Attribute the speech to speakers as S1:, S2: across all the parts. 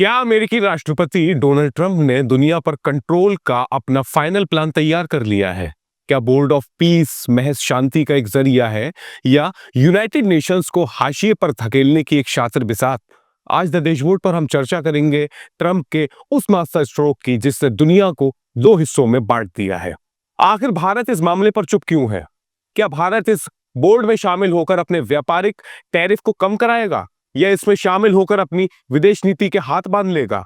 S1: क्या अमेरिकी राष्ट्रपति डोनाल्ड ट्रंप ने दुनिया पर कंट्रोल का अपना फाइनल प्लान तैयार कर लिया है? क्या बोर्ड ऑफ पीस महज शांति का एक जरिया है या यूनाइटेड नेशंस को हाशिए पर धकेलने की एक शातिर बिसात? आज द डैशबोर्ड पर हम चर्चा करेंगे ट्रंप के उस मास्टर स्ट्रोक की जिसने दुनिया को दो हिस्सों में बांट दिया है। आखिर भारत इस मामले पर चुप क्यों है? क्या भारत इस बोर्ड में शामिल होकर अपने व्यापारिक टैरिफ को कम कराएगा या इसमें शामिल होकर अपनी विदेश नीति के हाथ बांध लेगा?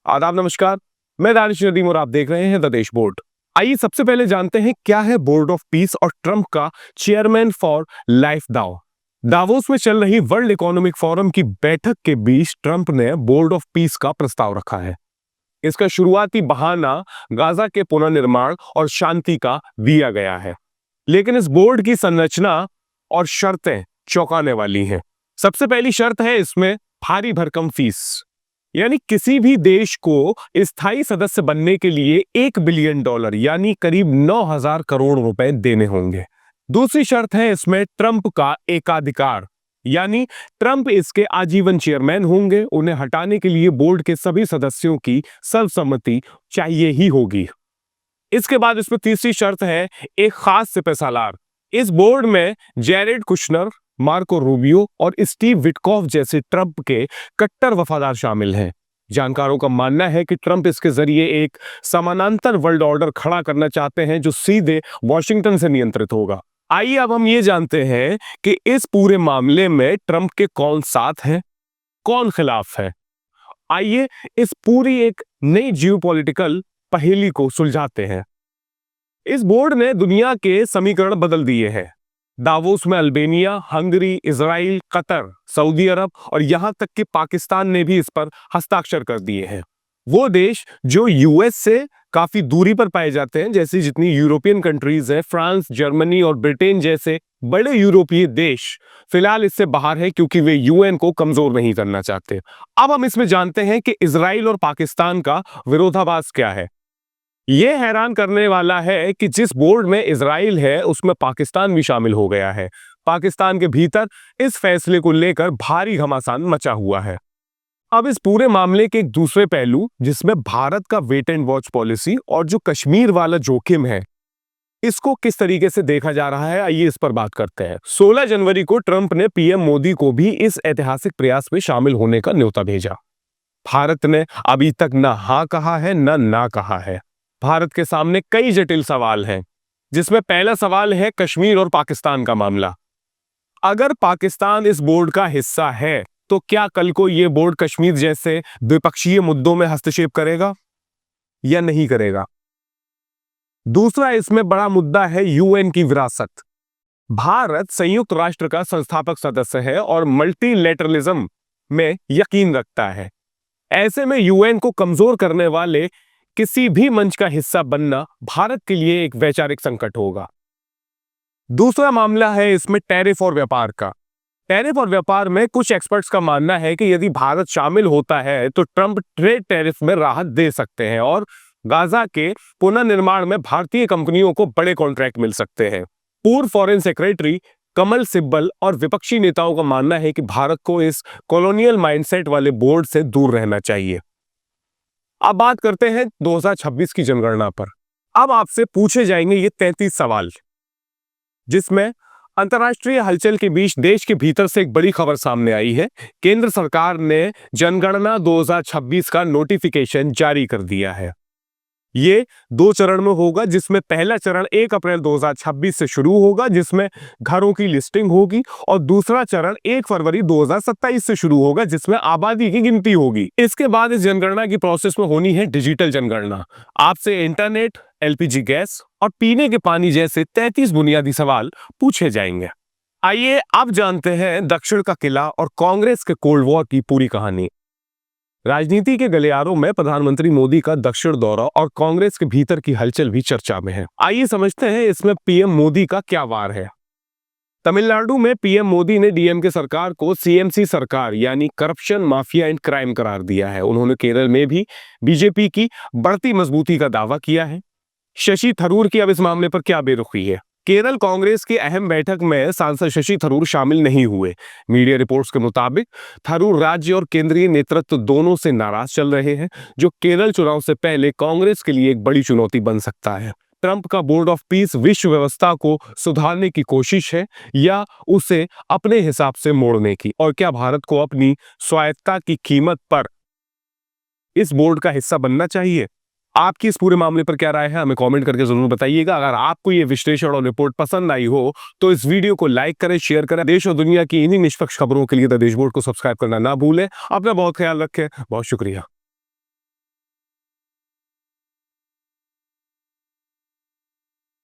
S1: आदाब, नमस्कार। मैं दानिश नदीम और आप देख रहे हैं द डैशबोर्ड। आइए सबसे पहले जानते हैं क्या है बोर्ड ऑफ पीस और ट्रंप का चेयरमैन फॉर लाइफ दाव। दावोस में चल रही वर्ल्ड इकोनॉमिक फोरम की बैठक के बीच ट्रंप ने बोर्ड ऑफ पीस का प्रस्ताव रखा है। इसका शुरुआती बहाना गाजा के पुनर्निर्माण और शांति का दिया गया है, लेकिन इस बोर्ड की संरचना और शर्तें चौंकाने वाली हैं। सबसे पहली शर्त है इसमें भारी भरकम फीस, यानी किसी भी देश को स्थायी सदस्य बनने के लिए $1 बिलियन यानी करीब 9,000 करोड़ रुपए देने होंगे। दूसरी शर्त है इसमें ट्रंप का एकाधिकार, यानी ट्रंप इसके आजीवन चेयरमैन होंगे। उन्हें हटाने के लिए बोर्ड के सभी सदस्यों की सर्वसम्मति चाहिए ही होगी। इसके बाद इसमें तीसरी शर्त है एक खास सिपहसालार। इस बोर्ड में जेरेड कुशनर, मार्को रूबियो और स्टीव विटकॉफ जैसे ट्रंप के कट्टर वफादार शामिल हैं। जानकारों का मानना है कि ट्रंप इसके जरिए एक समानांतर वर्ल्ड ऑर्डर खड़ा करना चाहते हैं जो सीधे वॉशिंगटन से नियंत्रित होगा। आइए अब हम ये जानते हैं कि इस पूरे मामले में ट्रंप के कौन साथ हैं, कौन खिलाफ है। आइए इस पूरी एक नई जियोपॉलिटिकल पहेली को सुलझाते हैं। इस बोर्ड ने दुनिया के समीकरण बदल दिए हैं। दावोस में अल्बानिया, हंगरी, इजराइल, कतर, सऊदी अरब और यहां तक कि पाकिस्तान ने भी इस पर हस्ताक्षर कर दिए हैं। वो देश जो यूएस से काफी दूरी पर पाए जाते हैं, जैसी जितनी यूरोपियन कंट्रीज हैं, फ्रांस, जर्मनी और ब्रिटेन जैसे बड़े यूरोपीय देश फिलहाल इससे बाहर है क्योंकि वे यूएन को कमजोर नहीं करना चाहते। अब हम इसमें जानते हैं कि इजराइल और पाकिस्तान का विरोधाभास क्या है। यह हैरान करने वाला है कि जिस बोर्ड में इजराइल है उसमें पाकिस्तान भी शामिल हो गया है। पाकिस्तान के भीतर इस फैसले को लेकर भारी घमासान मचा हुआ है। अब इस पूरे मामले के एक दूसरे पहलू जिसमें भारत का वेट एंड वॉच पॉलिसी और जो कश्मीर वाला जोखिम है, इसको किस तरीके से देखा जा रहा है, आइए इस पर बात करते हैं। 16 जनवरी को ट्रंप ने पीएम मोदी को भी इस ऐतिहासिक प्रयास में शामिल होने का न्योता भेजा। भारत ने अभी तक न हां कहा है न ना कहा है। भारत के सामने कई जटिल सवाल हैं, जिसमें पहला सवाल है कश्मीर और पाकिस्तान का मामला। अगर पाकिस्तान इस बोर्ड का हिस्सा है तो क्या कल को यह बोर्ड कश्मीर जैसे द्विपक्षीय मुद्दों में हस्तक्षेप करेगा या नहीं करेगा? दूसरा इसमें बड़ा मुद्दा है यूएन की विरासत। भारत संयुक्त राष्ट्र का संस्थापक सदस्य है और मल्टीलेटरलिज्म में यकीन रखता है। ऐसे में यूएन को कमजोर करने वाले किसी भी मंच का हिस्सा बनना भारत के लिए एक वैचारिक संकट होगा। दूसरा मामला है इसमें टैरिफ और व्यापार का। टैरिफ और व्यापार में कुछ एक्सपर्ट्स का मानना है कि यदि भारत शामिल होता है तो ट्रंप ट्रेड टैरिफ में राहत दे सकते हैं और गाजा के पुनर्निर्माण में भारतीय कंपनियों को बड़े कॉन्ट्रैक्ट मिल सकते हैं। पूर्व फॉरेन सेक्रेटरी कमल सिब्बल और विपक्षी नेताओं का मानना है कि भारत को इस कॉलोनियल माइंडसेट वाले बोर्ड से दूर रहना चाहिए। अब बात करते हैं 2026 की जनगणना पर। अब आपसे पूछे जाएंगे ये 33 सवाल, जिसमें अंतर्राष्ट्रीय हलचल के बीच देश के भीतर से एक बड़ी खबर सामने आई है। केंद्र सरकार ने जनगणना 2026 का नोटिफिकेशन जारी कर दिया है। ये 2 चरण में होगा, जिसमें पहला चरण 1 अप्रैल 2026 से शुरू होगा, जिसमें घरों की लिस्टिंग होगी, और दूसरा चरण 1 फरवरी 2027 से शुरू होगा, जिसमें आबादी की गिनती होगी। इसके बाद इस जनगणना की प्रोसेस में होनी है डिजिटल जनगणना। आपसे इंटरनेट, एलपीजी गैस और पीने के पानी जैसे 33 बुनियादी सवाल पूछे जाएंगे। आइए अब जानते हैं दक्षिण का किला और कांग्रेस के कोल्ड वॉर की पूरी कहानी। राजनीति के गलियारों में प्रधानमंत्री मोदी का दक्षिण दौरा और कांग्रेस के भीतर की हलचल भी चर्चा में है। आइए समझते हैं इसमें पीएम मोदी का क्या वार है। तमिलनाडु में पीएम मोदी ने डीएमके सरकार को सीएमसी सरकार यानी करप्शन, माफिया एंड क्राइम करार दिया है। उन्होंने केरल में भी बीजेपी की बढ़ती मजबूती का दावा किया है। शशि थरूर की अब इस मामले पर क्या बेरुखी है? केरल कांग्रेस की अहम बैठक में सांसद शशि थरूर शामिल नहीं हुए। मीडिया रिपोर्ट्स के मुताबिक थरूर राज्य और केंद्रीय नेतृत्व दोनों से नाराज चल रहे हैं, जो केरल चुनाव से पहले कांग्रेस के लिए एक बड़ी चुनौती बन सकता है। ट्रंप का बोर्ड ऑफ पीस विश्व व्यवस्था को सुधारने की कोशिश है या उसे अपने हिसाब से मोड़ने की? और क्या भारत को अपनी स्वायत्तता की कीमत पर इस बोर्ड का हिस्सा बनना चाहिए? आपकी इस पूरे मामले पर क्या राय है, हमें कमेंट करके जरूर बताइएगा। अगर आपको ये विश्लेषण और रिपोर्ट पसंद आई हो तो इस वीडियो को लाइक करें, शेयर करें। देश और दुनिया की इन्हीं निष्पक्ष खबरों के लिए द देश बोर्ड को सब्सक्राइब करना ना भूलें। अपना बहुत ख्याल रखें। बहुत शुक्रिया।